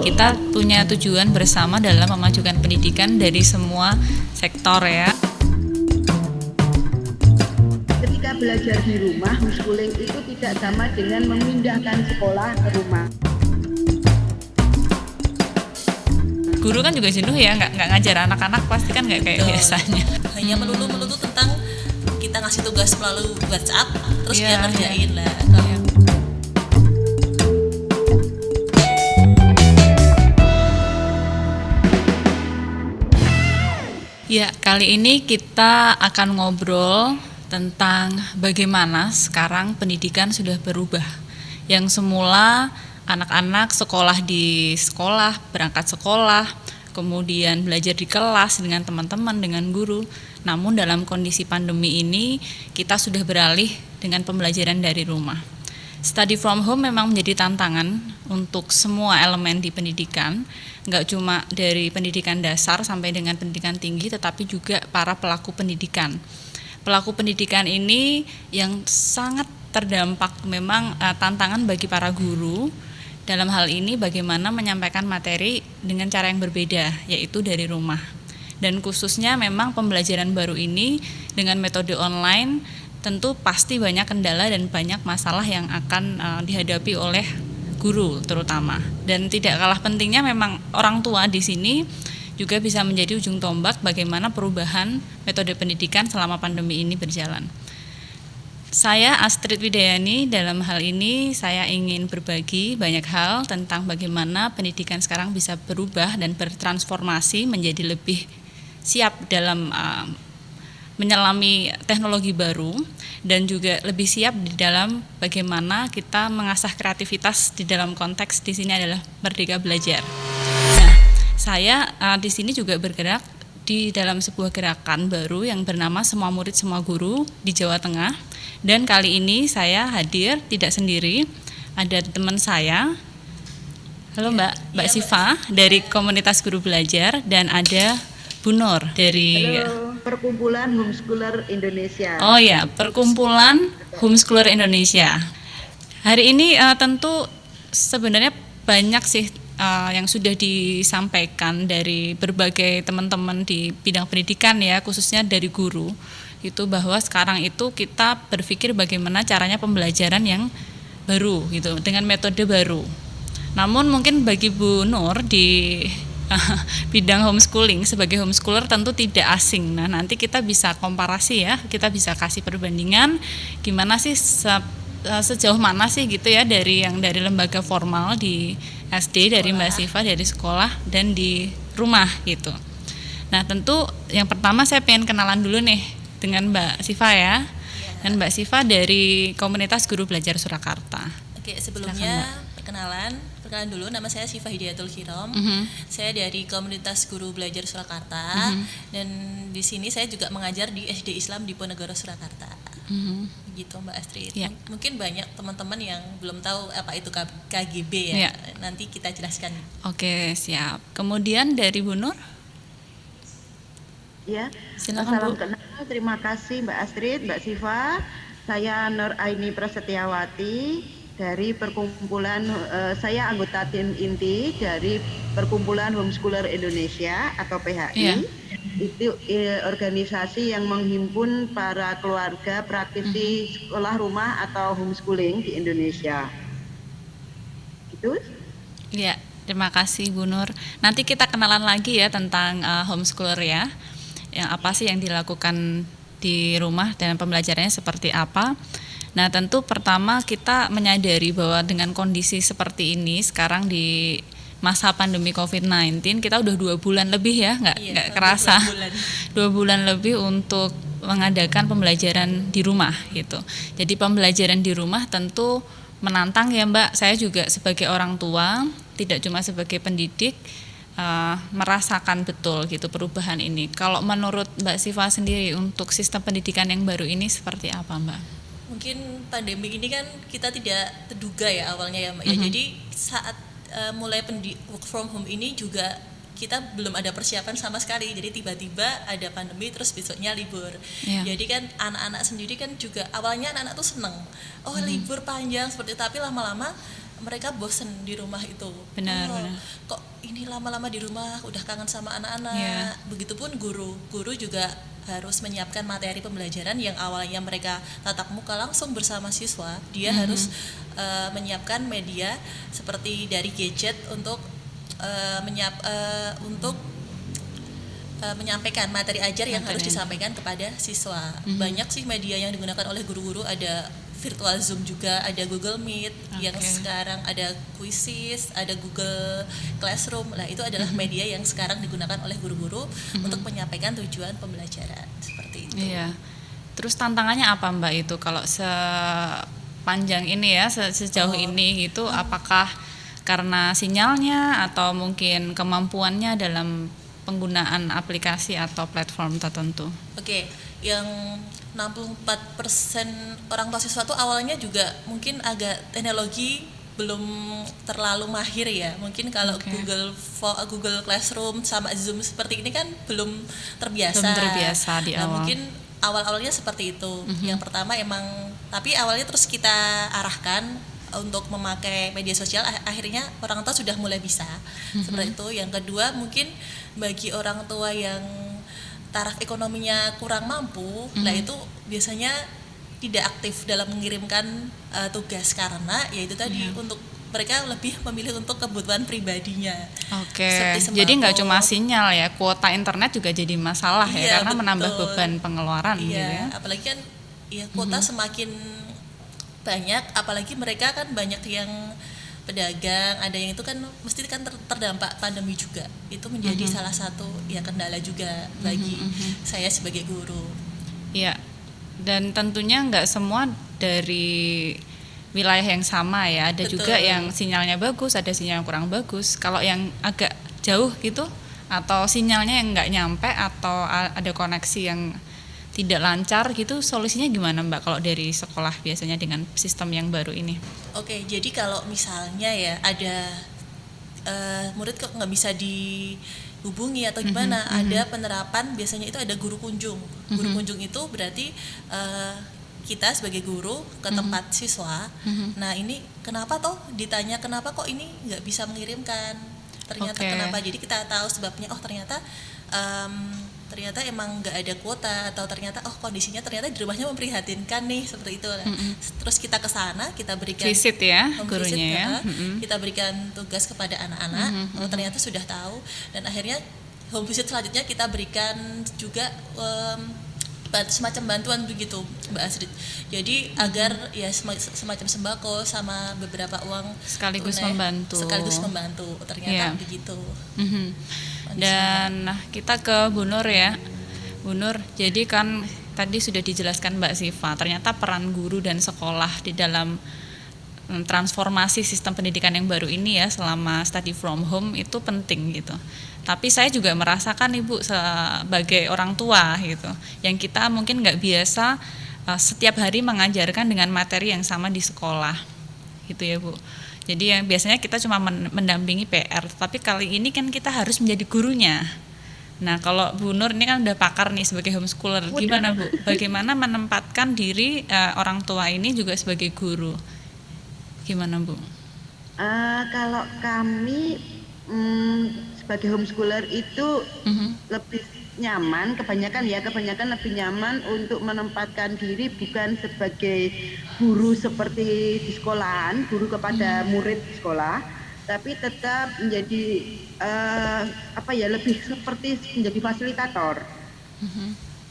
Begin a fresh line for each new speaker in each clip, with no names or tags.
Kita punya tujuan bersama dalam memajukan pendidikan dari semua sektor ya.
Ketika belajar di rumah, homeschooling itu tidak sama dengan memindahkan sekolah ke rumah.
Guru kan juga jenuh ya, nggak ngajar anak-anak pasti kan nggak kayak biasanya.
Hanya melulu tentang kita ngasih tugas melalui WhatsApp, terus dia ngerjain lah.
Ya, kali ini kita akan ngobrol tentang bagaimana sekarang pendidikan sudah berubah. Yang semula anak-anak sekolah di sekolah, berangkat sekolah, kemudian belajar di kelas dengan teman-teman, dengan guru. Namun dalam kondisi pandemi ini kita sudah beralih dengan pembelajaran dari rumah. Study from home memang menjadi tantangan untuk semua elemen di pendidikan, nggak cuma dari pendidikan dasar sampai dengan pendidikan tinggi, tetapi juga para pelaku pendidikan. Pelaku pendidikan ini yang sangat terdampak memang tantangan bagi para guru. Dalam hal ini bagaimana menyampaikan materi dengan cara yang berbeda, yaitu dari rumah. Dan khususnya memang pembelajaran baru ini dengan metode online tentu pasti banyak kendala dan banyak masalah yang akan dihadapi oleh guru terutama. Dan tidak kalah pentingnya memang orang tua di sini juga bisa menjadi ujung tombak bagaimana perubahan metode pendidikan selama pandemi ini berjalan. Saya Astrid Widayani, dalam hal ini saya ingin berbagi banyak hal tentang bagaimana pendidikan sekarang bisa berubah dan bertransformasi menjadi lebih siap dalam menyelami teknologi baru dan juga lebih siap di dalam bagaimana kita mengasah kreativitas di dalam konteks di sini adalah Merdeka Belajar. Nah, saya di sini juga bergerak di dalam sebuah gerakan baru yang bernama Semua Murid Semua Guru di Jawa Tengah. Dan kali ini saya hadir tidak sendiri, ada teman saya. Halo Mbak Siva dari komunitas guru belajar, dan ada Bu Nur dari
Perkumpulan Homeschooler Indonesia.
Oh ya, Perkumpulan Homeschooler Indonesia. Hari ini tentu sebenarnya banyak sih yang sudah disampaikan dari berbagai teman-teman di bidang pendidikan ya, khususnya dari guru. Itu bahwa sekarang itu kita berpikir bagaimana caranya pembelajaran yang baru gitu, dengan metode baru. Namun mungkin bagi Bu Nur di bidang homeschooling sebagai homeschooler tentu tidak asing. Nah, nanti kita bisa komparasi ya, kita bisa kasih perbandingan gimana sih sejauh mana sih gitu ya dari lembaga formal di SD, dari Mbak Siva dari sekolah dan di rumah gitu. Nah, tentu yang pertama saya pengen kenalan dulu nih dengan Mbak Siva ya. Dan Mbak Siva dari komunitas guru belajar Surakarta.
Oke, sebelumnya perkenalan dulu, nama saya Siva Hidayatul Khirom. Saya dari komunitas guru belajar Surakarta, dan di sini saya juga mengajar di SD Islam Diponegoro Surakarta. Begitu Mbak Astrid.
Ya.
Mungkin banyak teman-teman yang belum tahu apa itu KGB ya. Nanti kita jelaskan.
Oke, siap. Kemudian dari Bu Nur?
Ya,
Silakan
salam
Bu.
kenal. Terima kasih Mbak Astrid, Mbak Siva. Saya Nur Aini Prasetyawati dari perkumpulan, saya anggota tim inti dari Perkumpulan Homeschooler Indonesia atau PHI.
Iya.
Itu organisasi yang menghimpun para keluarga praktisi sekolah rumah atau homeschooling di Indonesia. Itu?
Iya, terima kasih Bu Nur. Nanti kita kenalan lagi ya tentang homeschooler ya. Yang apa sih yang dilakukan di rumah dan pembelajarannya seperti apa. Nah, tentu pertama kita menyadari bahwa dengan kondisi seperti ini sekarang di masa pandemi COVID-19 kita udah 2 bulan lebih ya, nggak kerasa 2 bulan lebih untuk mengadakan pembelajaran di rumah gitu. Jadi pembelajaran di rumah tentu menantang ya Mbak. Saya juga sebagai orang tua, tidak cuma sebagai pendidik, merasakan betul gitu perubahan ini. Kalau menurut Mbak Siva sendiri untuk sistem pendidikan yang baru ini seperti apa Mbak?
Mungkin pandemi ini kan kita tidak terduga ya awalnya ya Mbak ya. Jadi saat mulai work from home ini juga kita belum ada persiapan sama sekali. Jadi tiba-tiba ada pandemi terus besoknya libur. Jadi kan anak-anak sendiri kan juga awalnya anak-anak tuh seneng. Libur panjang seperti itu, tapi lama-lama mereka bosen di rumah itu.
Benar, benar.
Kok ini lama-lama di rumah udah kangen sama anak-anak.
Iya.
Begitupun guru juga harus menyiapkan materi pembelajaran yang awalnya mereka tatap muka langsung bersama siswa. Dia harus menyiapkan media seperti dari gadget untuk menyampaikan materi ajar yang harus disampaikan kepada siswa. Banyak sih media yang digunakan oleh guru-guru, ada virtual Zoom juga, ada Google Meet, yang sekarang ada Quizzes, ada Google Classroom. Nah, itu adalah media yang sekarang digunakan oleh guru-guru untuk menyampaikan tujuan pembelajaran seperti itu.
Iya. Terus tantangannya apa Mbak itu kalau sepanjang ini ya, sejauh ini gitu, apakah karena sinyalnya atau mungkin kemampuannya dalam penggunaan aplikasi atau platform tertentu?
Oke, yang 64% orang tua siswa tuh awalnya juga mungkin agak teknologi belum terlalu mahir ya. Mungkin kalau Google Classroom sama Zoom seperti ini kan belum terbiasa.
Belum terbiasa di awal.
Mungkin awal-awalnya seperti itu. Yang pertama emang, tapi awalnya terus kita arahkan untuk memakai media sosial, akhirnya orang tua sudah mulai bisa seperti itu. Yang kedua mungkin bagi orang tua yang taraf ekonominya kurang mampu, nah itu biasanya tidak aktif dalam mengirimkan tugas karena yaitu tadi untuk mereka lebih memilih untuk kebutuhan pribadinya.
Oke. Jadi nggak cuma sinyal ya, kuota internet juga jadi masalah ya karena
betul.
menambah beban pengeluaran gitu ya.
Apalagi kan ya kuota semakin banyak, apalagi mereka kan banyak yang pedagang, ada yang itu kan mesti kan terdampak pandemi juga. Itu menjadi salah satu ya kendala juga bagi saya sebagai guru.
Iya. Dan tentunya nggak semua dari wilayah yang sama ya. Ada juga yang sinyalnya bagus, ada sinyal yang kurang bagus. Kalau yang agak jauh gitu atau sinyalnya yang nggak nyampe atau ada koneksi yang tidak lancar gitu, solusinya gimana Mbak kalau dari sekolah biasanya dengan sistem yang baru ini?
Oke, jadi kalau misalnya ya ada murid kok nggak bisa dihubungi atau gimana, ada penerapan biasanya itu ada guru kunjung. Guru kunjung itu berarti kita sebagai guru ke tempat siswa. Nah ini kenapa toh ditanya kenapa kok ini nggak bisa mengirimkan? Ternyata kenapa? Jadi kita tahu sebabnya. Oh ternyata emang nggak ada kuota atau ternyata kondisinya ternyata di rumahnya memprihatinkan nih seperti itu. Terus kita ke sana, kita berikan
visit ya gurunya
kita berikan tugas kepada anak-anak. Ternyata sudah tahu dan akhirnya home visit selanjutnya kita berikan juga semacam bantuan begitu Mbak Astrid. Jadi agar ya semacam sembako sama beberapa uang
sekaligus membantu.
Ternyata begitu.
Dan kita ke Bu Nur ya. Bu Nur, jadi kan tadi sudah dijelaskan Mbak Siva, ternyata peran guru dan sekolah di dalam transformasi sistem pendidikan yang baru ini ya selama study from home itu penting gitu. Tapi saya juga merasakan Ibu sebagai orang tua gitu, yang kita mungkin nggak biasa setiap hari mengajarkan dengan materi yang sama di sekolah gitu ya Bu. Jadi yang biasanya kita cuma mendampingi PR, tapi kali ini kan kita harus menjadi gurunya. Nah kalau Bu Nur ini kan udah pakar nih sebagai homeschooler, gimana Bu? Bagaimana menempatkan diri orang tua ini juga sebagai guru? Gimana Bu?
Kalau kami sebagai homeschooler itu lebih nyaman, kebanyakan lebih nyaman untuk menempatkan diri bukan sebagai guru seperti di sekolahan, guru kepada murid di sekolah, tapi tetap menjadi lebih seperti menjadi fasilitator.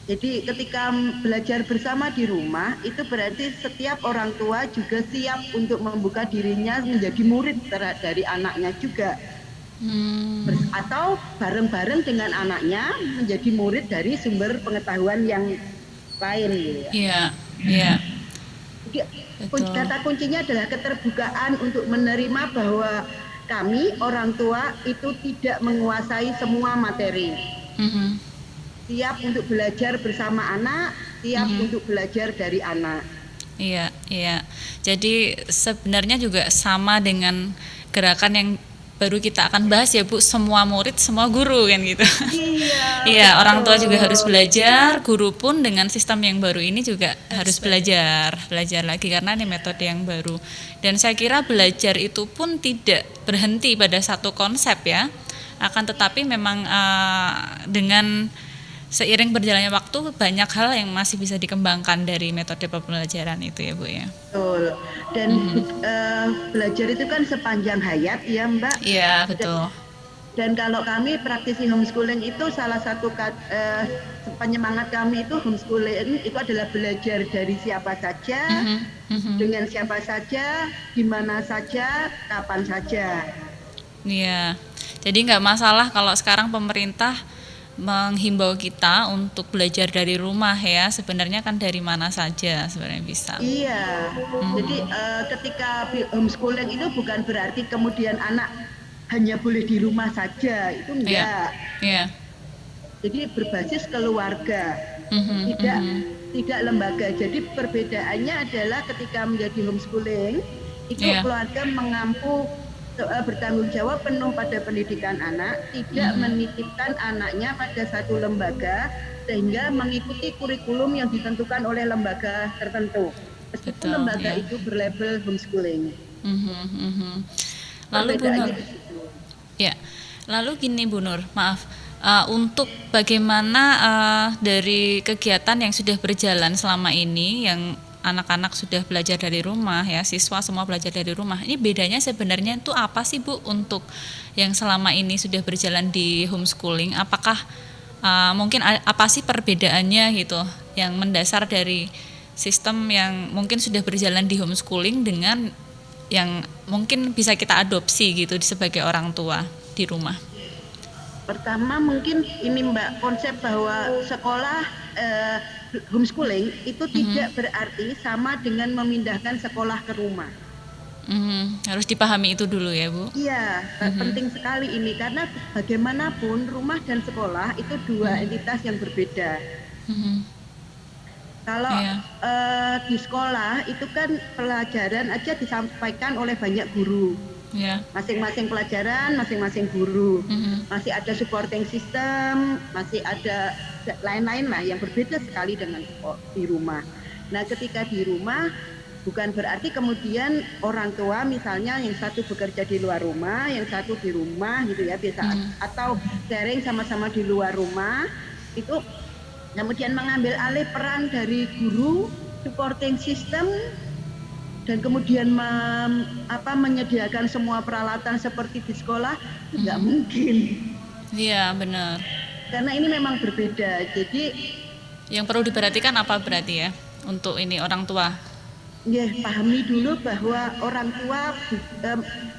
Jadi ketika belajar bersama di rumah itu berarti setiap orang tua juga siap untuk membuka dirinya menjadi murid dari anaknya juga. Atau bareng-bareng dengan anaknya menjadi murid dari sumber pengetahuan yang lain gitu ya.
Iya.
Kata kuncinya adalah keterbukaan untuk menerima bahwa kami orang tua itu tidak menguasai semua materi. Siap untuk belajar bersama anak, siap untuk belajar dari anak.
Iya. Jadi sebenarnya juga sama dengan gerakan yang baru kita akan bahas ya Bu, semua murid, semua guru kan gitu.
Iya.
Iya, orang tua
betul.
juga harus belajar, guru pun dengan sistem yang baru ini juga harus belajar lagi karena ini metode yang baru. Dan saya kira belajar itu pun tidak berhenti pada satu konsep ya, akan tetapi memang dengan seiring berjalannya waktu banyak hal yang masih bisa dikembangkan dari metode pembelajaran itu ya Bu ya.
Betul. Dan belajar itu kan sepanjang hayat ya Mbak.
Iya betul.
Dan kalau kami praktisi homeschooling itu salah satu penyemangat kami itu homeschooling itu adalah belajar dari siapa saja, dengan siapa saja, di mana saja, kapan saja.
Iya. Jadi nggak masalah kalau sekarang pemerintah menghimbau kita untuk belajar dari rumah ya, sebenarnya kan dari mana saja sebenarnya bisa.
Iya. Jadi ketika homeschooling itu bukan berarti kemudian anak hanya boleh di rumah saja, itu enggak.
Iya.
Jadi berbasis keluarga, tidak lembaga. Jadi perbedaannya adalah ketika menjadi homeschooling itu keluarga mengampu bertanggung jawab penuh pada pendidikan anak, tidak menitipkan anaknya pada satu lembaga sehingga mengikuti kurikulum yang ditentukan oleh lembaga tertentu. Meskipun lembaga itu berlabel homeschooling.
Lalu Bu Nur, ya, lalu gini Bu Nur, maaf, untuk bagaimana dari kegiatan yang sudah berjalan selama ini, yang anak-anak sudah belajar dari rumah ya, siswa semua belajar dari rumah. Ini bedanya sebenarnya itu apa sih Bu untuk yang selama ini sudah berjalan di homeschooling? Apakah mungkin apa sih perbedaannya gitu yang mendasar dari sistem yang mungkin sudah berjalan di homeschooling dengan yang mungkin bisa kita adopsi gitu sebagai orang tua di rumah?
Pertama mungkin ini Mbak, konsep bahwa sekolah homeschooling itu tidak berarti sama dengan memindahkan sekolah ke rumah.
Harus dipahami itu dulu ya Bu.
Iya, penting sekali ini karena bagaimanapun rumah dan sekolah itu dua entitas yang berbeda. Kalau di sekolah itu kan pelajaran aja disampaikan oleh banyak guru. Masing-masing pelajaran, masing-masing guru. Masih ada supporting system, masih ada lain-lain lah yang berbeda sekali dengan di rumah. Nah, ketika di rumah bukan berarti kemudian orang tua misalnya yang satu bekerja di luar rumah, yang satu di rumah gitu ya biasa, atau sharing sama-sama di luar rumah itu kemudian mengambil alih peran dari guru, supporting system, dan kemudian menyediakan semua peralatan seperti di sekolah tidak mungkin.
Iya benar.
Karena ini memang berbeda. Jadi
yang perlu diperhatikan apa berarti ya untuk ini orang tua?
Ya, pahami dulu bahwa orang tua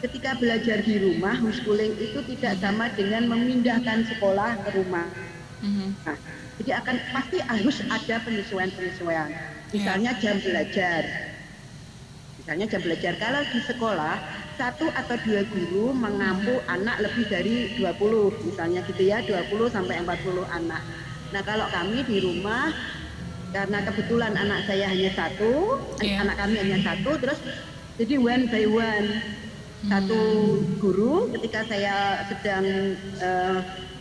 ketika belajar di rumah homeschooling itu tidak sama dengan memindahkan sekolah ke rumah. Nah, jadi pasti harus ada penyesuaian. Misalnya jam belajar. Kalau di sekolah 1 atau 2 guru mengampu anak lebih dari 20 misalnya gitu ya, 20 sampai 40 anak. Nah, kalau kami di rumah karena kebetulan anak saya hanya satu, anak kami hanya satu, terus jadi one by one. Satu guru ketika saya sedang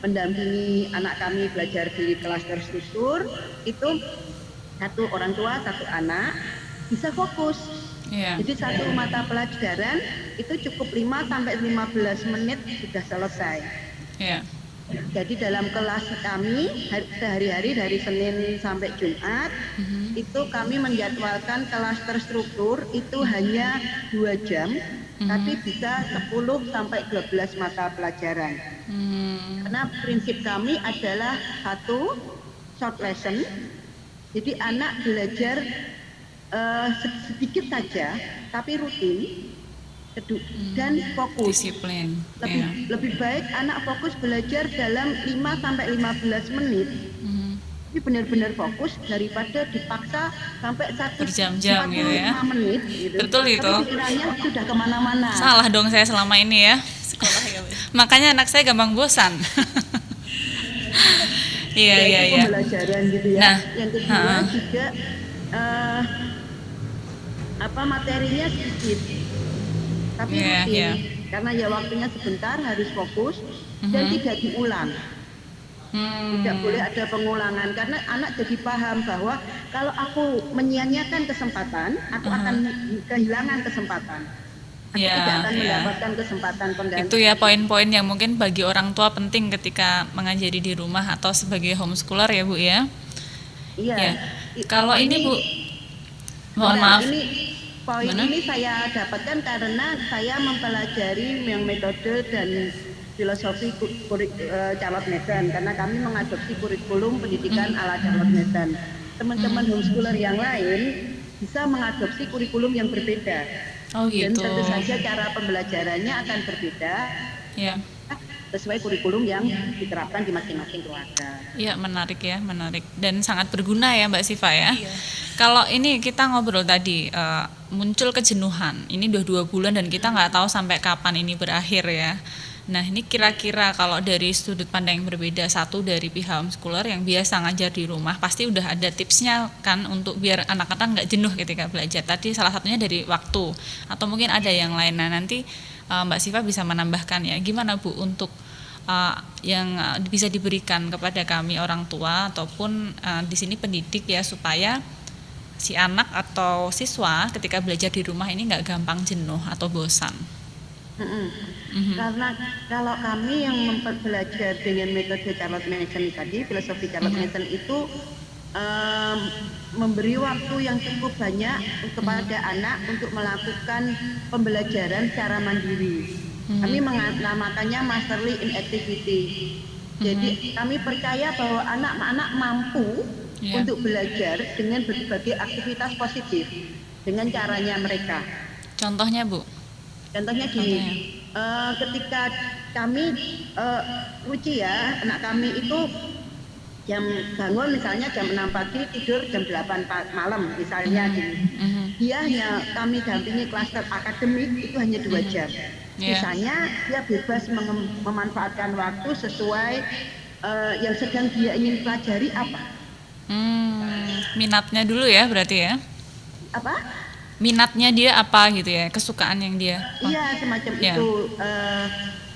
mendampingi anak kami belajar di kelas terstruktur, itu satu orang tua, satu anak bisa fokus. Jadi satu mata pelajaran itu cukup 5 sampai 15 menit sudah selesai. Jadi dalam kelas kami sehari-hari dari Senin sampai Jumat itu kami menjadwalkan kelas terstruktur itu hanya 2 jam, tapi bisa 10 sampai 12 mata pelajaran. Karena prinsip kami adalah satu short lesson, jadi anak belajar sedikit saja tapi rutin dan fokus.
Disiplin.
Lebih baik anak fokus belajar dalam 5 sampai 15 menit. Ini benar-benar fokus daripada dipaksa sampai 1
berjam-jam gitu ya.
menit gitu.
Betul itu.
Tapi pikirannya sudah kemana-mana.
Salah dong saya selama ini ya.
Sekolah ya.
Makanya anak saya gampang bosan. Iya.
Pembelajaran gitu ya.
Nah,
yang kedua juga materinya sedikit tapi rutin. karena ya waktunya sebentar, harus fokus dan tidak diulang. Tidak boleh ada pengulangan karena anak jadi paham bahwa kalau aku menyia-nyiakan kesempatan, aku akan kehilangan kesempatan. Aku tidak akan mendapatkan kesempatan pengganti.
Itu ya poin-poin yang mungkin bagi orang tua penting ketika mengajari di rumah atau sebagai homeschooler ya Bu ya.
Iya.
Ya. Kalau ini Bu, mohon
Nah,
maaf.
Poin ini saya dapatkan karena saya mempelajari yang metode dan filosofi Charlotte Mason karena kami mengadopsi kurikulum pendidikan ala Charlotte Mason. Teman-teman homeschooler yang lain bisa mengadopsi kurikulum yang berbeda.
Oh gitu.
Dan tentu saja cara pembelajarannya akan berbeda.
Ya.
Sesuai kurikulum yang diterapkan di masing-masing keluarga.
Iya, menarik ya, menarik dan sangat berguna ya Mbak Siva ya.
Iya.
Kalau ini kita ngobrol tadi muncul kejenuhan, ini udah 2 bulan dan kita nggak tahu sampai kapan ini berakhir ya. Nah ini kira-kira kalau dari sudut pandang yang berbeda, satu dari pihak homeschooler yang biasa ngajar di rumah, pasti udah ada tipsnya kan untuk biar anak-anak nggak jenuh ketika belajar. Tadi salah satunya dari waktu, atau mungkin ada yang lain. Nah nanti Mbak Siva bisa menambahkan ya, gimana Bu untuk yang bisa diberikan kepada kami orang tua ataupun di sini pendidik ya, supaya si anak atau siswa ketika belajar di rumah ini nggak gampang jenuh atau bosan.
Karena kalau kami yang belajar dengan metode Charlotte Mason tadi, filosofi Charlotte Mason itu memberi waktu yang cukup banyak kepada anak untuk melakukan pembelajaran secara mandiri. Kami menamakannya masterly in activity. Jadi kami percaya bahwa anak-anak mampu untuk belajar dengan berbagai aktivitas positif dengan caranya mereka.
Contohnya Bu?
Contohnya gini, ketika kami Ruci ya, anak kami itu jam bangun misalnya jam 6 pagi, tidur jam 8 malam misalnya gini. Dia hanya kami dampingi klaster akademik itu hanya 2 jam. Misalnya dia bebas memanfaatkan waktu sesuai yang sedang dia ingin pelajari apa.
Minatnya dulu ya berarti ya?
Apa?
Minatnya dia apa gitu ya, kesukaan yang dia.
Iya semacam itu.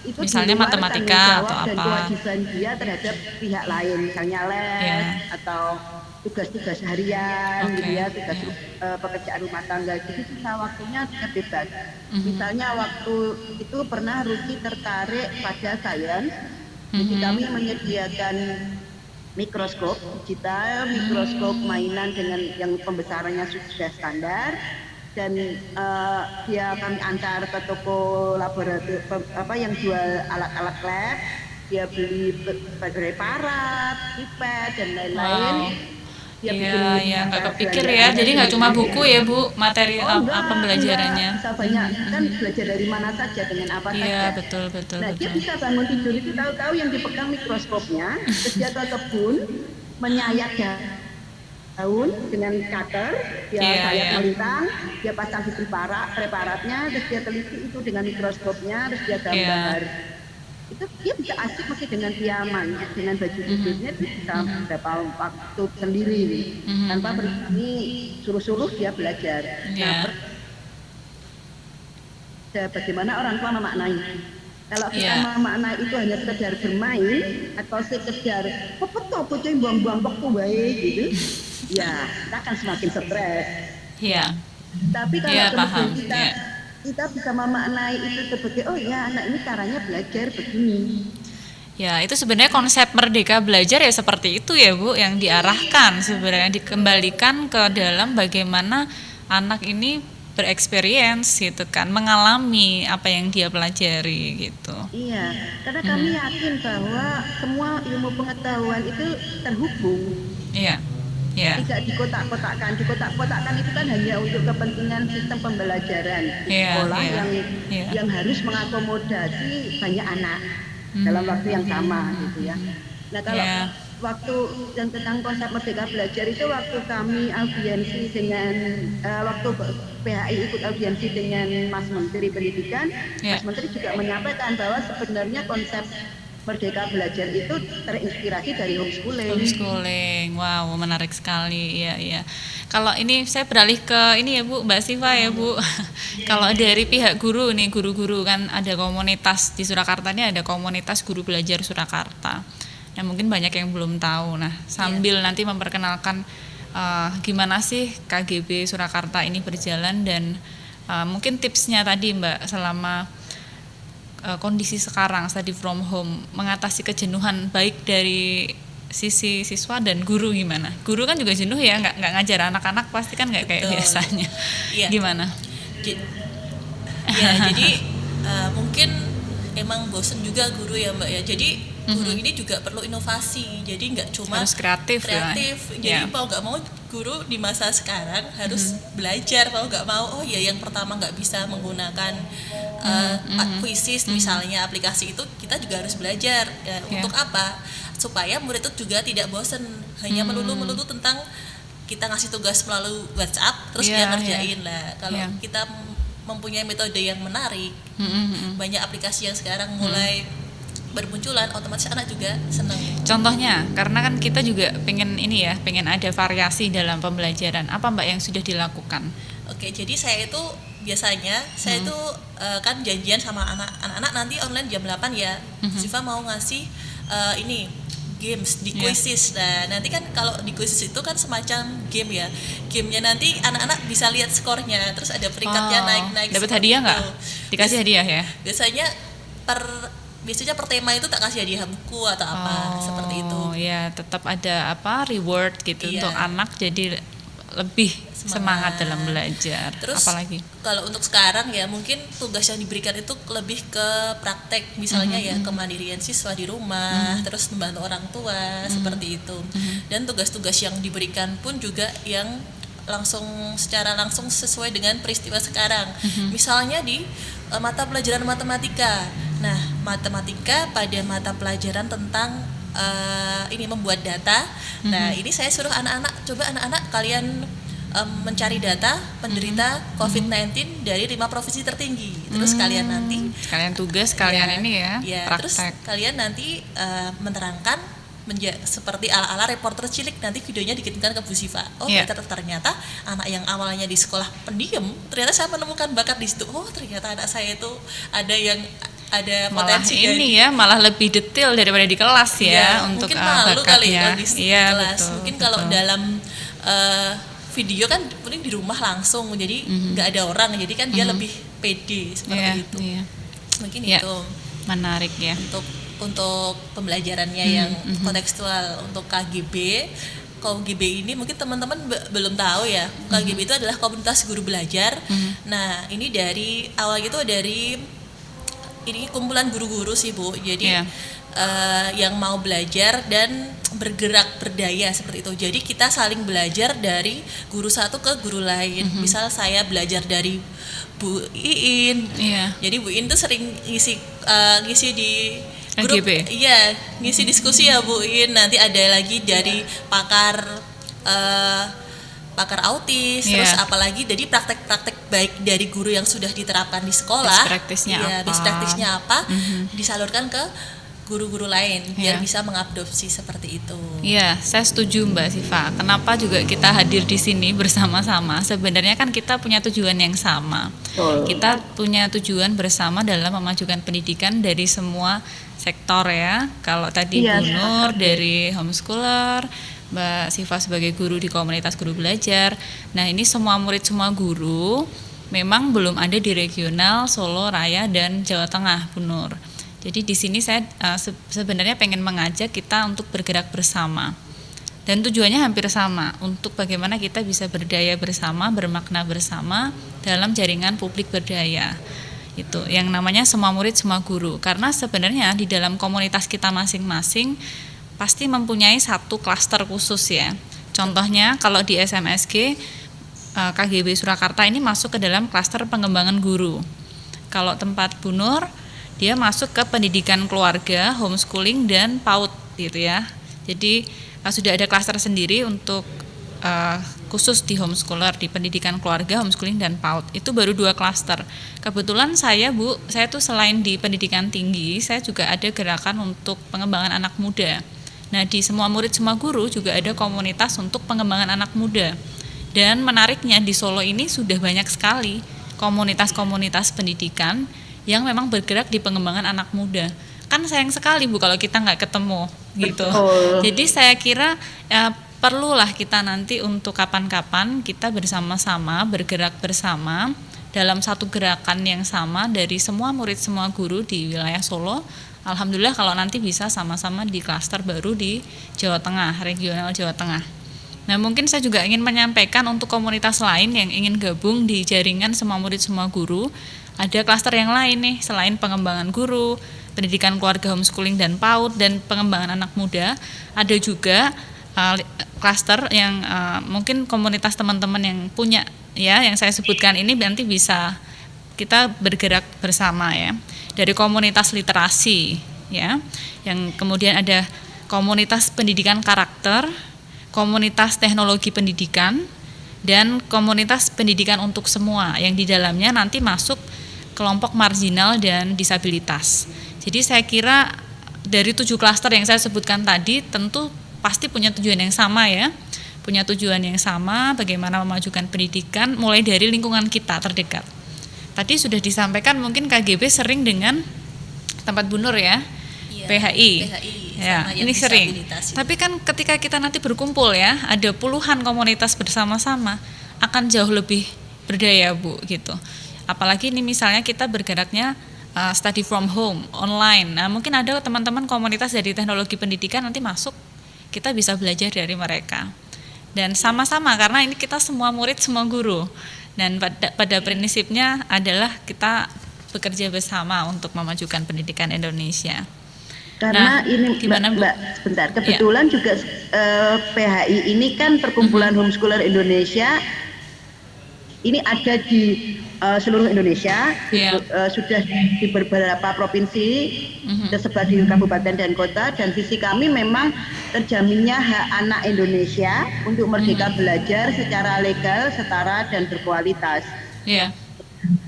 Itu
misalnya matematika atau apa?
Dan kewajiban dia terhadap pihak lain, misalnya les atau tugas-tugas harian, gitu ya, tugas pekerjaan rumah tangga. Jadi sisa waktunya dia bebas. Misalnya waktu itu pernah Ruki tertarik pada sains, jadi kami menyediakan mikroskop digital, mikroskop mainan dengan yang pembesarannya sudah standar. Dan dia kami antar ke toko laboratorium yang jual alat-alat lab, dia beli preparat, pipet dan lain-lain.
Iya, nggak kepikir ya. Jadi nggak cuma buku ya Bu, materi pembelajarannya.
Bisa banyak kan belajar dari mana saja dengan apa saja.
Iya betul.
Nah dia bisa bangun tidur itu tahu-tahu yang dipegang mikroskopnya, terus dia ke kebun menyayat daun dengan cutter, dia sayat melintang, dia pasang di preparatnya, terus dia teliti itu dengan mikroskopnya, terus dia gambar. Itu dia bisa asik masih dengan pijamannya, dengan baju tidurnya, itu bisa berapa waktu sendiri nih, tanpa kami suruh-suruh dia belajar. Nah, bagaimana orang tua memaknai? Kalau kita memaknai itu hanya sekedar bermain atau sekedar pepeto bocah buang-buang waktu baik gitu, ya kita akan semakin stres.
Iya.
Tapi kalau kemudian kita bisa memaknai itu sebagai oh ya anak ini caranya belajar begini.
Ya itu sebenarnya konsep merdeka belajar ya seperti itu ya Bu, yang diarahkan sebenarnya dikembalikan ke dalam bagaimana anak ini bereksperience gitu kan, mengalami apa yang dia pelajari gitu.
Iya, karena kami yakin bahwa semua ilmu pengetahuan itu terhubung.
Iya.
Tidak dikotak-kotakkan. Dikotak-kotakkan itu kan hanya untuk kepentingan sistem pembelajaran sekolah yang harus mengakomodasi banyak anak dalam waktu yang sama gitu ya. Nah kalau waktu dan tentang konsep merdeka belajar itu waktu kami audiensi dengan waktu PHI ikut audiensi dengan Mas Menteri Pendidikan, Mas Menteri juga menyampaikan bahwa sebenarnya konsep Merdeka Belajar itu terinspirasi dari homeschooling.
Homeschooling, wow, menarik sekali, iya iya. Kalau ini saya beralih ke ini ya Bu, Mbak Siva ya Bu. Kalau dari pihak guru nih, guru-guru kan ada komunitas di Surakarta ini, ada komunitas guru belajar Surakarta. Nah mungkin banyak yang belum tahu. Nah sambil nanti memperkenalkan gimana sih KGB Surakarta ini berjalan dan mungkin tipsnya tadi Mbak selama kondisi sekarang study from home mengatasi kejenuhan baik dari sisi siswa dan guru gimana? Guru kan juga jenuh ya, nggak ngajar anak-anak pasti kan nggak kayak biasanya.
Iya.
Gimana?
Ya jadi mungkin emang bosen juga guru ya Mbak ya. Jadi guru ini juga perlu inovasi. Jadi nggak cuma
harus kreatif.
Jadi mau nggak mau guru di masa sekarang harus belajar, mau nggak mau. Oh ya yang pertama nggak bisa menggunakan Quizzes misalnya aplikasi itu, kita juga harus belajar ya. Untuk apa? Supaya murid itu juga tidak bosen hanya melulu tentang kita ngasih tugas melalui WhatsApp terus dia ngerjain lah. Kalau kita mempunyai metode yang menarik, banyak aplikasi yang sekarang mulai bermunculan, otomatis anak juga senang.
Contohnya, karena kan kita juga pengen ini ya, pengen ada variasi dalam pembelajaran. Apa Mbak yang sudah dilakukan?
Oke, jadi saya itu biasanya saya itu kan janjian sama anak-anak nanti online jam 8 ya. Siva mau ngasih ini games di Quizzes. Nah, nanti kan kalau di Quizzes itu kan semacam game ya. Gamenya nanti anak-anak bisa lihat skornya, terus ada peringkatnya naik-naik.
Dapat hadiah nggak? Dikasih hadiah ya?
Biasanya per tema itu tak kasih hadiah buku atau apa seperti itu.
Ya, tetap ada reward gitu untuk anak jadi lebih semangat dalam belajar.
Terus
apalagi
kalau untuk sekarang ya mungkin tugas yang diberikan itu lebih ke praktek, misalnya ya kemandirian siswa di rumah, terus membantu orang tua seperti itu. Dan tugas-tugas yang diberikan pun juga yang secara langsung sesuai dengan peristiwa sekarang. Misalnya di mata pelajaran matematika. Nah, matematika pada mata pelajaran tentang ini membuat data. Nah, ini saya suruh coba anak-anak kalian mencari data penderita COVID-19 dari 5 provinsi tertinggi. Terus kalian nanti
tugas ini ya praktek.
Terus kalian nanti menerangkan seperti ala-ala reporter cilik, nanti videonya dikirimkan ke Bu Siva. Ternyata anak yang awalnya di sekolah pendiam, ternyata saya menemukan bakat di situ. Oh, ternyata anak saya itu ada potensi
malah lebih detail daripada di kelas untuk
mungkin malu kali kalau di kelas.
Betul,
mungkin kalau dalam video kan mungkin di rumah langsung, jadi nggak ada orang, jadi kan dia lebih pede seperti itu. Mungkin itu
menarik ya
untuk pembelajarannya yang kontekstual. Untuk KGB ini mungkin teman-teman belum tahu ya. KGB itu adalah komunitas guru belajar. Nah, ini dari awal itu dari ini kumpulan guru-guru sih Bu. Jadi yang mau belajar dan bergerak berdaya seperti itu. Jadi kita saling belajar dari guru satu ke guru lain. Misal saya belajar dari Bu Iin. Jadi Bu Iin tuh sering ngisi di grup. Ngisi diskusi ya Bu Iin. Nanti ada lagi dari pakar autis, terus apalagi dari praktek-praktek baik dari guru yang sudah diterapkan di sekolah, best praktisnya apa, disalurkan ke guru-guru lain biar bisa mengadopsi seperti itu.
Iya, saya setuju Mbak Siva. Kenapa juga kita hadir di sini bersama-sama? Sebenarnya kan kita punya tujuan yang sama. Kita punya tujuan bersama dalam memajukan pendidikan dari semua sektor ya. Kalau tadi Bu Nur dari homeschooler, Mbak Siva sebagai guru di komunitas guru belajar. Nah, ini semua murid, semua guru memang belum ada di regional Solo Raya dan Jawa Tengah, Bu Nur. Jadi di sini saya sebenarnya pengen mengajak kita untuk bergerak bersama. Dan tujuannya hampir sama, untuk bagaimana kita bisa berdaya bersama, bermakna bersama dalam jaringan publik berdaya. Itu yang namanya semua murid, semua guru. Karena sebenarnya di dalam komunitas kita masing-masing pasti mempunyai satu klaster khusus ya. Contohnya kalau di SMSG KGB Surakarta ini masuk ke dalam klaster pengembangan guru. Kalau tempat Bu Nur, dia masuk ke pendidikan keluarga, homeschooling dan PAUD gitu ya. Jadi sudah ada klaster sendiri untuk khusus di homeschooler, di pendidikan keluarga, homeschooling dan PAUD. Itu baru 2 klaster. Kebetulan saya tuh selain di pendidikan tinggi, saya juga ada gerakan untuk pengembangan anak muda. Nah, di semua murid semua guru juga ada komunitas untuk pengembangan anak muda. Dan menariknya di Solo ini sudah banyak sekali komunitas-komunitas pendidikan yang memang bergerak di pengembangan anak muda. Kan sayang sekali Bu kalau kita nggak ketemu gitu. Jadi saya kira perlulah kita nanti untuk kapan-kapan kita bersama-sama bergerak bersama dalam satu gerakan yang sama dari semua murid semua guru di wilayah Solo. Alhamdulillah kalau nanti bisa sama-sama di klaster baru di Jawa Tengah, regional Jawa Tengah. Nah, mungkin saya juga ingin menyampaikan untuk komunitas lain yang ingin gabung di jaringan semua murid semua guru, ada klaster yang lain nih selain pengembangan guru, pendidikan keluarga homeschooling dan PAUD dan pengembangan anak muda, ada juga klaster yang mungkin komunitas teman-teman yang punya ya yang saya sebutkan ini nanti bisa kita bergerak bersama ya. Dari komunitas literasi ya, yang kemudian ada komunitas pendidikan karakter, komunitas teknologi pendidikan, dan komunitas pendidikan untuk semua yang di dalamnya nanti masuk kelompok marginal dan disabilitas. Jadi saya kira dari 7 klaster yang saya sebutkan tadi tentu pasti punya tujuan yang sama ya, punya tujuan yang sama bagaimana memajukan pendidikan mulai dari lingkungan kita terdekat. Tadi sudah disampaikan mungkin KGB sering dengan tempat Bu Nur ya, PHI ya, ini sering. Tapi kan ketika kita nanti berkumpul ya, ada puluhan komunitas bersama-sama, akan jauh lebih berdaya Bu gitu. Apalagi ini misalnya kita bergeraknya study from home, online. Nah, mungkin ada teman-teman komunitas dari teknologi pendidikan nanti masuk, kita bisa belajar dari mereka. Dan sama-sama karena ini kita semua murid, semua guru. Dan pada prinsipnya adalah kita bekerja bersama untuk memajukan pendidikan Indonesia.
Karena ini Mbak, sebentar, kebetulan juga PHI ini kan Perkumpulan Homeschooler Indonesia, ini ada di seluruh Indonesia, sudah di beberapa provinsi, tersebar di kabupaten dan kota, dan visi kami memang terjaminnya hak anak Indonesia untuk merdeka belajar secara legal, setara, dan berkualitas.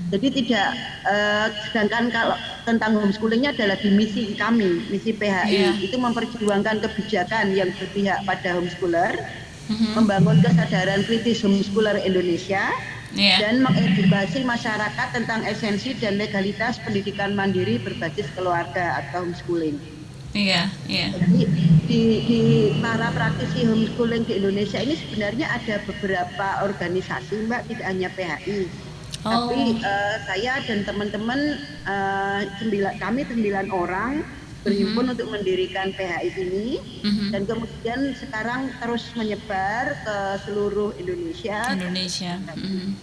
Jadi tidak, sedangkan kalau tentang homeschoolingnya adalah di misi kami, misi PHI, itu memperjuangkan kebijakan yang berpihak pada homeschooler, membangun kesadaran kritis homeschooler Indonesia, dan mengedukasi masyarakat tentang esensi dan legalitas pendidikan mandiri berbasis keluarga atau homeschooling. Jadi di para praktisi homeschooling di Indonesia ini sebenarnya ada beberapa organisasi Mbak, tidak hanya PHI. Tapi saya dan teman-teman kami 9 orang berhimpun untuk mendirikan PHI ini, dan kemudian sekarang terus menyebar ke seluruh Indonesia.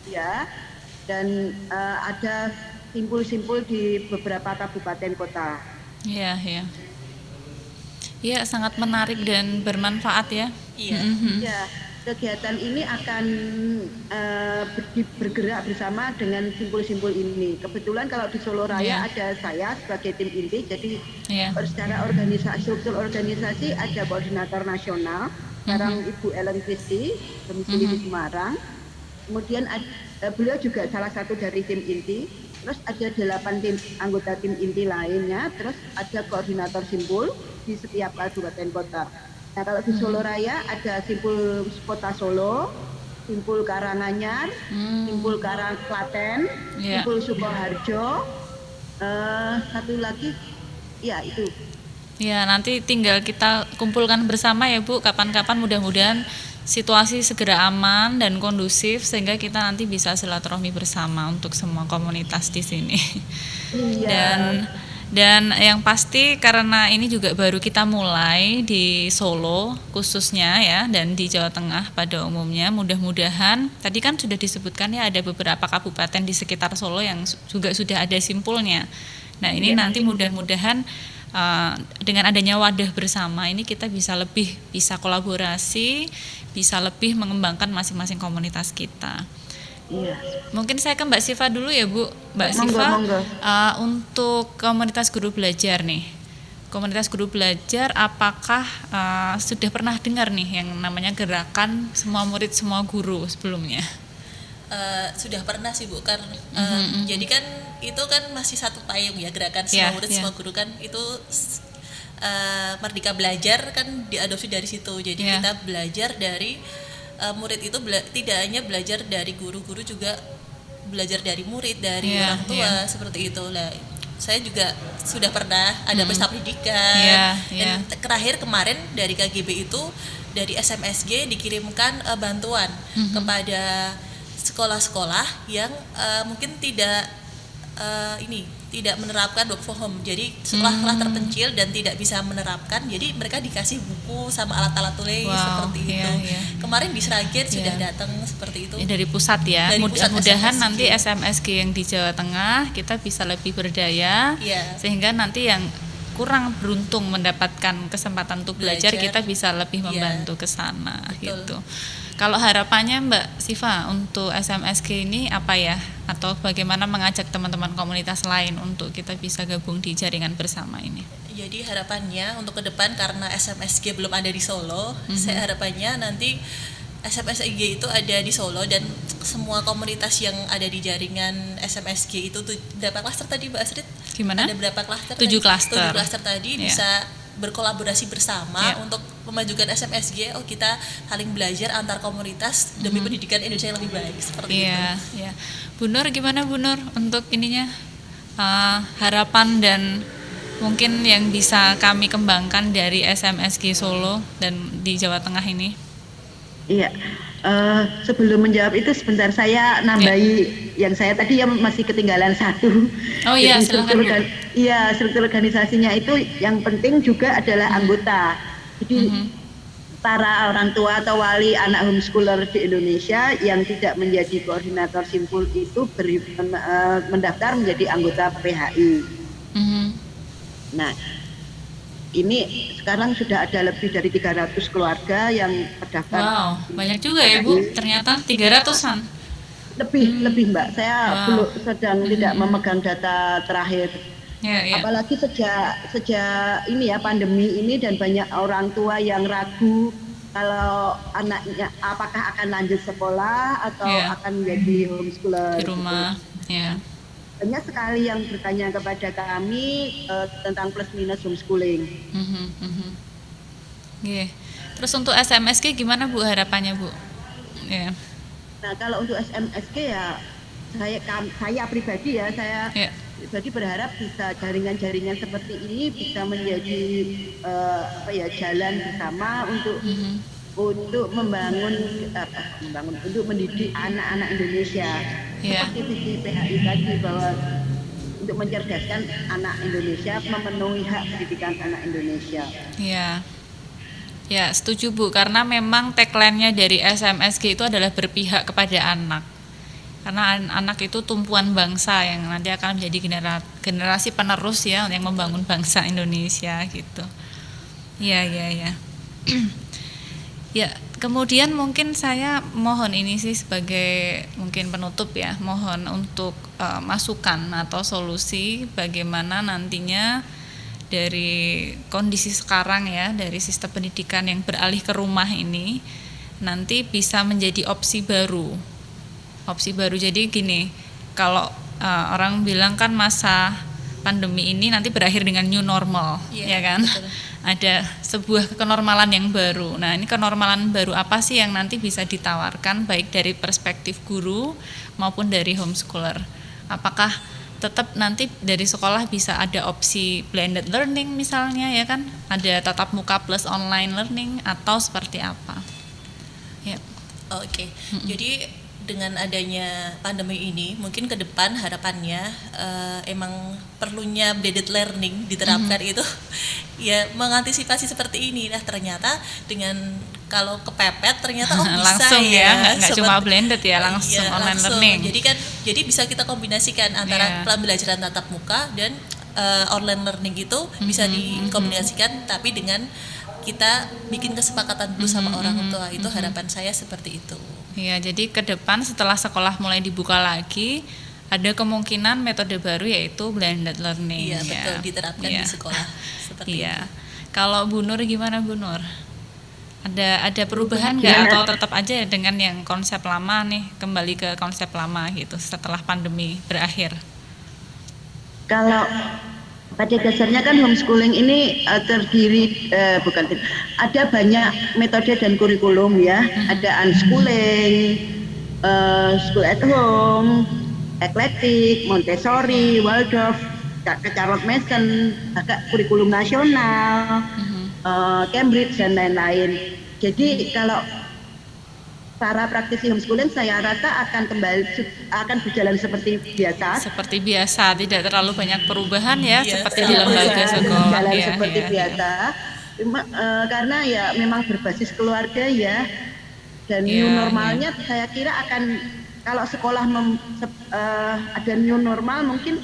Ya, dan ada simpul-simpul di beberapa kabupaten kota.
Iya, sangat menarik dan bermanfaat ya.
Kegiatan ini akan bergerak bersama dengan simpul-simpul ini. Kebetulan kalau di Solo Raya ada saya sebagai tim inti, jadi secara struktur organisasi ada koordinator nasional, sekarang Ibu Ellen Christie, domisili di Semarang. Kemudian beliau juga salah satu dari tim inti. Terus ada 8 anggota tim inti lainnya. Terus ada koordinator simpul di setiap kabupaten kota. Nah, kalau di Solo Raya ada simpul Kota Solo, simpul Karanganyar, simpul Klaten, simpul Sukoharjo, satu lagi, ya itu.
Ya, nanti tinggal kita kumpulkan bersama ya Bu, kapan-kapan mudah-mudahan situasi segera aman dan kondusif sehingga kita nanti bisa silaturahmi bersama untuk semua komunitas di sini. Dan yang pasti karena ini juga baru kita mulai di Solo khususnya ya, dan di Jawa Tengah pada umumnya, mudah-mudahan tadi kan sudah disebutkan ya ada beberapa kabupaten di sekitar Solo yang juga sudah ada simpulnya. Nah ini nanti mudah-mudahan dengan adanya wadah bersama ini kita bisa kolaborasi, bisa lebih mengembangkan masing-masing komunitas kita. Mungkin saya ke Mbak Siva dulu ya Bu. Mbak Siva, untuk komunitas guru belajar nih, komunitas guru belajar, apakah sudah pernah dengar nih yang namanya gerakan semua murid semua guru sebelumnya?
Sudah pernah sih Bu, karena jadi kan itu kan masih satu payung ya, gerakan semua murid semua guru kan itu Merdeka Belajar kan diadopsi dari situ. Jadi kita belajar dari murid itu tidak hanya belajar dari guru-guru, juga belajar dari murid, dari orang tua seperti itu lah. Saya juga sudah pernah ada pesta pendidikan dan terakhir kemarin dari KGB itu dari SMSG dikirimkan bantuan kepada sekolah-sekolah yang mungkin tidak tidak menerapkan work from home. Jadi sekolah-sekolah terpencil dan tidak bisa menerapkan, jadi mereka dikasih buku sama alat-alat tulis seperti itu. Kemarin di Sragen sudah datang seperti itu.
Dari pusat ya. Mudah-mudahan
SMSG.
nanti SMSG yang di Jawa Tengah kita bisa lebih berdaya, sehingga nanti yang kurang beruntung mendapatkan kesempatan untuk belajar kita bisa lebih membantu ke sana gitu. Kalau harapannya Mbak Siva untuk SMSG ini apa ya? Atau bagaimana mengajak teman-teman komunitas lain untuk kita bisa gabung di jaringan bersama ini?
Jadi harapannya untuk ke depan, karena SMSG belum ada di Solo, saya harapannya nanti SMSG itu ada di Solo dan semua komunitas yang ada di jaringan SMSG itu berapa klaster tadi Mbak Astrid?
Gimana?
Ada berapa klaster?
7 klaster.
7 klaster tadi bisa berkolaborasi bersama untuk memajukan SMSG. Kita saling belajar antar komunitas demi pendidikan Indonesia yang lebih baik seperti itu.
Iya. Bu Nur, gimana Bu Nur untuk ininya harapan dan mungkin yang bisa kami kembangkan dari SMSG Solo dan di Jawa Tengah ini?
Iya, sebelum menjawab itu sebentar saya nambahi yang saya tadi yang masih ketinggalan satu.
Oh iya, silakan.
Struktur organisasinya itu yang penting juga adalah anggota. Jadi para orang tua atau wali anak homeschooler di Indonesia yang tidak menjadi koordinator simpul itu mendaftar menjadi anggota PHI. Nah, ini sekarang sudah ada lebih dari 300 keluarga yang terdaftar.
Wow, banyak juga ya Bu, ternyata 300-an.
Lebih Mbak, saya belum sedang tidak memegang data terakhir. Apalagi sejak ini ya pandemi ini, dan banyak orang tua yang ragu kalau anaknya apakah akan lanjut sekolah atau akan menjadi homeschooler
di rumah.
Banyak sekali yang bertanya kepada kami tentang plus minus homeschooling.
Terus untuk SMSG gimana Bu harapannya Bu?
Nah kalau untuk SMSG ya saya pribadi ya pribadi berharap bisa jaringan-jaringan seperti ini bisa menjadi jalan bersama untuk untuk mendidik anak-anak Indonesia. Seperti visi PHI tadi bahwa untuk mencerdaskan anak Indonesia, memenuhi hak pendidikan anak Indonesia.
Ya, setuju Bu, karena memang tagline-nya dari SMSG itu adalah berpihak kepada anak. Karena anak itu tumpuan bangsa yang nanti akan menjadi generasi penerus ya yang membangun bangsa Indonesia gitu. Ya. Ya, kemudian mungkin saya mohon ini sih sebagai mungkin penutup ya, mohon untuk masukan atau solusi bagaimana nantinya dari kondisi sekarang ya, dari sistem pendidikan yang beralih ke rumah ini nanti bisa menjadi opsi baru. Jadi gini, kalau orang bilang kan masa pandemi ini nanti berakhir dengan new normal, ya kan? Betul. Ada sebuah kenormalan yang baru. Nah, ini kenormalan baru apa sih yang nanti bisa ditawarkan baik dari perspektif guru maupun dari homeschooler? Apakah tetap nanti dari sekolah bisa ada opsi blended learning misalnya ya kan? Ada tatap muka plus online learning atau seperti apa?
Oke. Jadi dengan adanya pandemi ini, mungkin ke depan harapannya emang perlunya blended learning diterapkan itu ya mengantisipasi seperti ini. Nah ternyata dengan kalau kepepet ternyata bisa
langsung ya nggak cuma blended ya langsung online learning.
Jadi bisa kita kombinasikan antara pembelajaran tatap muka dan online learning itu bisa dikombinasikan, tapi dengan kita bikin kesepakatan dulu sama orang tua. Itu harapan saya seperti itu.
Ya, jadi ke depan setelah sekolah mulai dibuka lagi, ada kemungkinan metode baru yaitu blended learning.
Iya, betul, diterapkan di sekolah. seperti
Iya.
itu.
Kalau Bu Nur gimana Bu Nur? Ada perubahan nggak atau tetap aja dengan yang konsep lama nih, kembali ke konsep lama gitu setelah pandemi berakhir?
Kalau pada dasarnya kan homeschooling ini terdiri bukan ada banyak metode dan kurikulum ya. Ada unschooling, school at home, eclectic, Montessori, Waldorf, Charlotte Mason, agak kurikulum nasional, Cambridge dan lain-lain. Jadi kalau para praktisi homeschooling saya rasa akan berjalan seperti biasa.
Seperti biasa, tidak terlalu banyak perubahan ya,
Iya,
seperti di lembaga sekolah
berjalan
ya.
seperti
Ya,
biasa. Karena ya memang berbasis keluarga ya. Dan
Iya,
new normalnya saya kira akan kalau sekolah ada new normal mungkin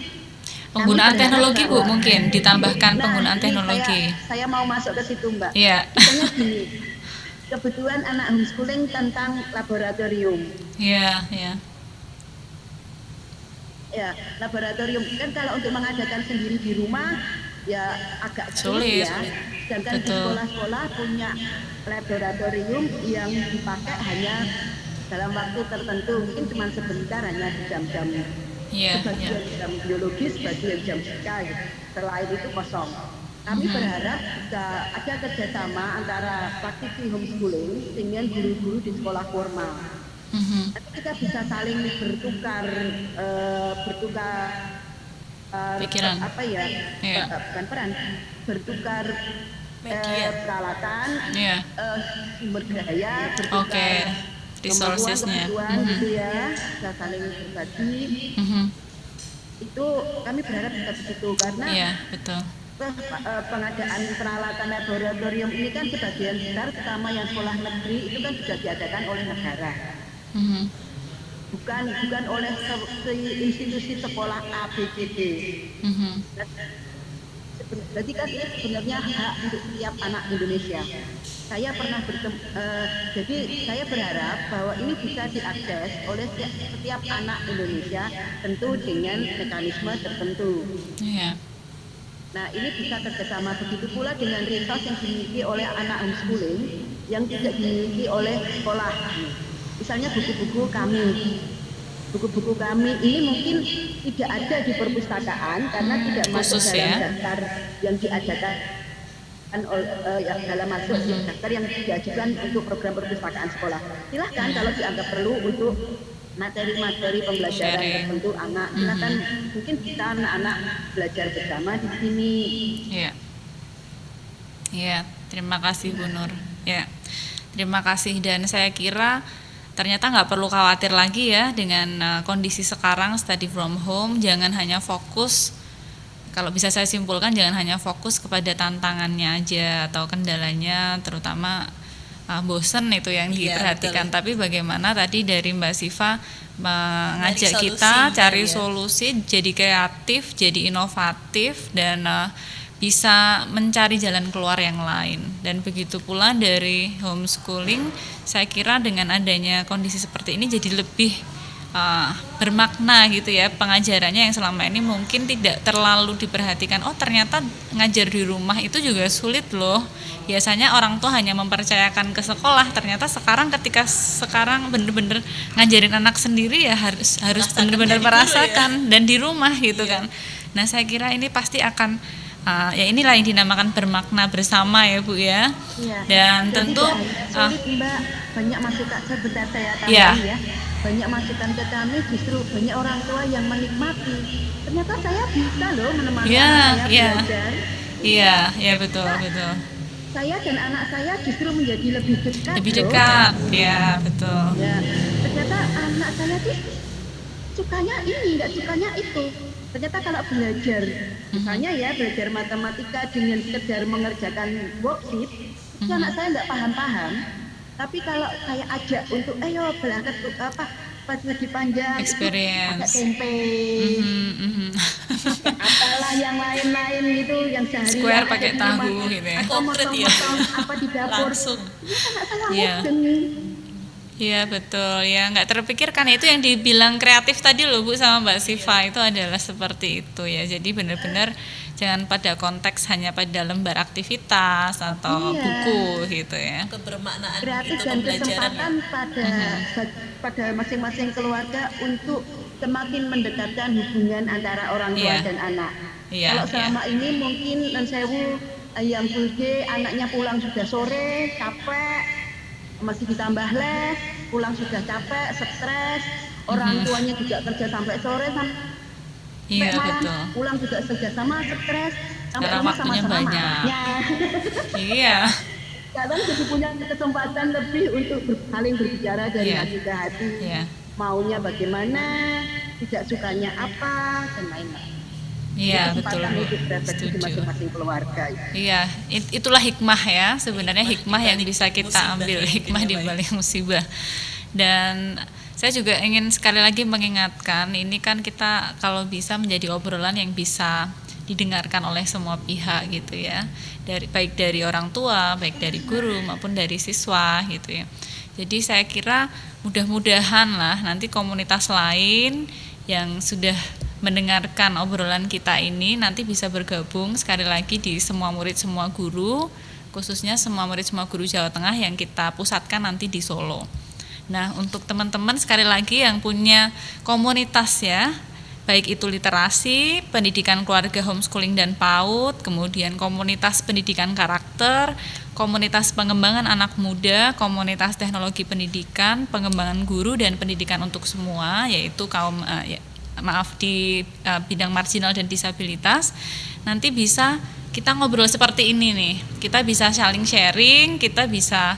Penggunaan
kami berharap
teknologi Bu
bahwa-
mungkin ditambahkan
Nah,
penggunaan
ini
teknologi.
Saya mau masuk ke situ Mbak.
Iya.
Misalnya gini, kebutuhan anak homeschooling tentang laboratorium.
Iya, iya.
Ya, laboratorium kan kalau untuk mengadakan sendiri di rumah ya agak
Sulit.
sulit ya. Sedangkan di
Betul.
sekolah-sekolah punya laboratorium yang dipakai hanya dalam waktu tertentu, mungkin cuma sebentar, hanya di jam-jam
Iya, iya.
sebagian jam biologis, sebagian jam fisika gitu. Selain itu kosong. Kami berharap bisa ada kerjasama antara praktisi homeschooling dengan guru-guru di sekolah formal.
Mhm.
Nanti kita bisa saling bertukar
Pikiran.
apa ya?
Iya.
Bukan peran, bertukar
Media.
peralatan,
Iya.
sumber daya, bertukar
Oke. Resourcesnya.
kemampuan gitu ya, bisa saling berbagi.
Mhm.
Itu kami berharap bisa begitu karena
Iya, betul.
pengadaan peralatan laboratorium ini kan sebagian besar, terutama yang sekolah negeri itu kan juga diadakan oleh negara,
Mhm.
bukan oleh institusi sekolah A, B, C, D.
Mhm.
Berarti kan ini sebenarnya hak untuk setiap anak Indonesia. Saya pernah jadi saya berharap bahwa ini bisa diakses oleh setiap anak Indonesia, tentu dengan mekanisme tertentu.
Iya.
Nah, ini bisa kerjasama, begitu pula dengan resource yang dimiliki oleh anak homeschooling yang tidak dimiliki oleh sekolah. Misalnya buku-buku kami. Buku-buku kami ini mungkin tidak ada di perpustakaan karena tidak masuk
Khusus
dalam
ya.
daftar yang diadakan dalam masuk daftar yang diajukan untuk program perpustakaan sekolah. Silahkan kalau dianggap perlu untuk materi-materi pembelajaran
Sharing.
tertentu anak, silahkan mungkin kita anak-anak belajar bersama di sini.
Iya. Iya, terima kasih Bu Nur. Ya. Terima kasih, dan saya kira ternyata nggak perlu khawatir lagi ya dengan kondisi sekarang study from home. Jangan hanya fokus, kalau bisa saya simpulkan, jangan hanya fokus kepada tantangannya aja atau kendalanya, terutama bosen itu yang
Iya,
diperhatikan,
betul.
tapi bagaimana tadi dari Mbak Siva mengajak
Cari
kita
solusi,
cari
ya.
solusi, jadi kreatif, jadi inovatif, dan bisa mencari jalan keluar yang lain. Dan begitu pula dari homeschooling, saya kira dengan adanya kondisi seperti ini jadi lebih bermakna gitu ya pengajarannya, yang selama ini mungkin tidak terlalu diperhatikan. Oh, ternyata ngajar di rumah itu juga sulit loh. Biasanya orang tua hanya mempercayakan ke sekolah, ternyata ketika sekarang bener-bener ngajarin anak sendiri ya harus
Merasakan
bener-bener
dari dulu
merasakan dan di rumah gitu kan. Nah, saya kira ini pasti akan ya inilah yang dinamakan bermakna bersama ya Bu ya.
Iya.
Dan
Jadi
tentu
tidak hanya sulit Mbak, banyak masukan, sebentar saya tambahin
Iya.
ya. Banyak masukan ke kami, justru banyak orang tua yang menikmati. Ternyata saya bisa loh menemani
Iya,
anak saya
iya.
belajar.
iya, ya betul, betul.
Saya dan anak saya justru menjadi lebih dekat.
Lebih
loh.
dekat. Ya, betul.
Ya, ternyata anak saya tuh sukanya ini, nggak sukanya itu. Ternyata kalau belajar, misalnya ya belajar matematika dengan sekedar mengerjakan worksheet, itu anak saya nggak paham-paham. Tapi kalau saya ajak untuk, ayo berangkat persegi panjang, itu
Experience.
pakai tempe,
Mhm, mhm.
apalah yang lain-lain gitu, yang sehari
Square pakai tahu gitu ya.
atau
Konkret ya.
motong-motong apa di dapur.
Langsung.
Ini anak saya
Iya.
mudeng.
Iya betul ya, nggak terpikirkan itu yang dibilang kreatif tadi loh Bu sama Mbak Siva, itu adalah seperti itu ya. Jadi benar-benar jangan pada konteks hanya pada lembar aktivitas atau
Iya.
buku gitu ya.
kebermaknaan
Kreatif
itu
dan
pembelajaran ya.
kesempatan pada masing-masing keluarga untuk semakin mendekatkan hubungan antara orang tua
Iya.
dan anak.
Iya,
Kalau
iya.
selama ini mungkin Sewu yang full day, anaknya pulang sudah sore, capek, masih ditambah les, pulang sudah capek, stres, orang tuanya juga kerja sampai sore, sampai
Iya,
malam,
betul.
pulang juga sama stres, sampai
Karena
rumah
waktunya
sama-sama
banyak.
marahnya.
Iya.
Kadang jadi punya kesempatan lebih untuk saling berbicara dari
Iya.
hati ke hati,
Iya.
maunya bagaimana, tidak sukanya apa, dan lain-lain.
Iya, betul
Kesempatan
Bu.
untuk refleksi di
Setuju.
masing-masing keluarga.
Iya, itulah hikmah ya, sebenarnya hikmah yang
dibalik
bisa kita
musibah
ambil,
ya,
hikmah
mungkin
di
ya, Pak.
balik musibah. Dan saya juga ingin sekali lagi mengingatkan, ini kan kita kalau bisa menjadi obrolan yang bisa didengarkan oleh semua pihak gitu ya, baik dari orang tua, baik dari guru maupun dari siswa gitu ya. Jadi saya kira mudah-mudahan lah nanti komunitas lain yang sudah mendengarkan obrolan kita ini nanti bisa bergabung sekali lagi di semua murid semua guru, khususnya semua murid semua guru Jawa Tengah yang kita pusatkan nanti di Solo. Nah, untuk teman-teman sekali lagi yang punya komunitas ya, baik itu literasi, pendidikan keluarga homeschooling dan PAUD, kemudian komunitas pendidikan karakter, komunitas pengembangan anak muda, komunitas teknologi pendidikan, pengembangan guru dan pendidikan untuk semua, yaitu kaum di bidang marginal dan disabilitas, nanti bisa kita ngobrol seperti ini nih, kita bisa saling sharing, kita bisa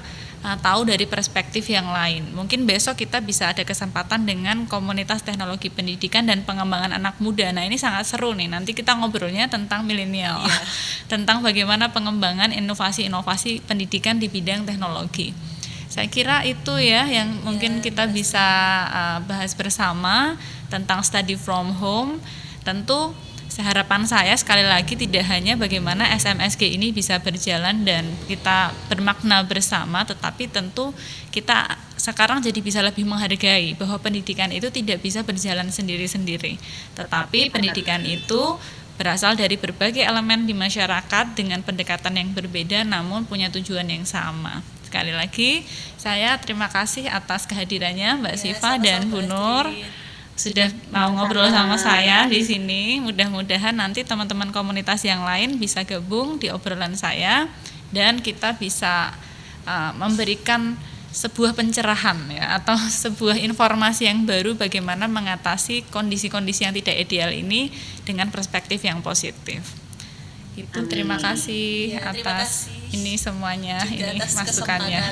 tahu dari perspektif yang lain. Mungkin besok kita bisa ada kesempatan dengan komunitas teknologi pendidikan dan pengembangan anak muda. Nah, ini sangat seru nih, nanti kita ngobrolnya tentang milenial, tentang bagaimana pengembangan inovasi-inovasi pendidikan di bidang teknologi. Saya kira itu ya yang mungkin kita bisa bahas bersama tentang study from home. Tentu harapan saya sekali lagi tidak hanya bagaimana SMSG ini bisa berjalan dan kita bermakna bersama, tetapi tentu kita sekarang jadi bisa lebih menghargai bahwa pendidikan itu tidak bisa berjalan sendiri-sendiri, tetapi pendidikan itu berasal dari berbagai elemen di masyarakat dengan pendekatan yang berbeda namun punya tujuan yang sama. Sekali lagi, saya terima kasih atas kehadirannya Mbak Siva dan Bu Nur sudah mau ngobrol sama saya di sini. Mudah-mudahan nanti teman-teman komunitas yang lain bisa gabung di obrolan saya dan kita bisa memberikan sebuah pencerahan ya atau sebuah informasi yang baru bagaimana mengatasi kondisi-kondisi yang tidak ideal ini dengan perspektif yang positif. Itu terima kasih
Ya, terima
atas
kasih
ini semuanya,
juga
ini
atas
masukannya.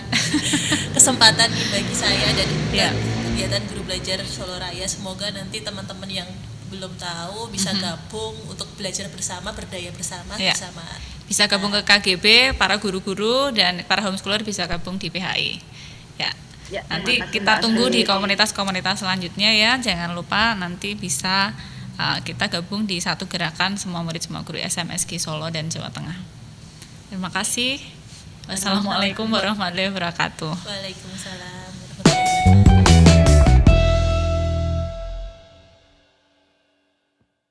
kesempatan ini bagi saya dan
Ya.
kegiatan Guru Belajar Solo Raya. Semoga nanti teman-teman yang belum tahu bisa gabung untuk belajar bersama, berdaya bersama
Ya.
bersama.
Bisa gabung ke KGB, para guru-guru dan para homeschooler bisa gabung di PHI. Ya.
Ya,
Nanti
terima kasih,
kita
Mbak
tunggu di
Astrid.
komunitas-komunitas selanjutnya ya. Jangan lupa nanti bisa kita gabung di satu gerakan semua murid semua guru SMSG Solo dan Jawa Tengah. Terima kasih. Wassalamualaikum warahmatullahi wabarakatuh.
Waalaikumsalam.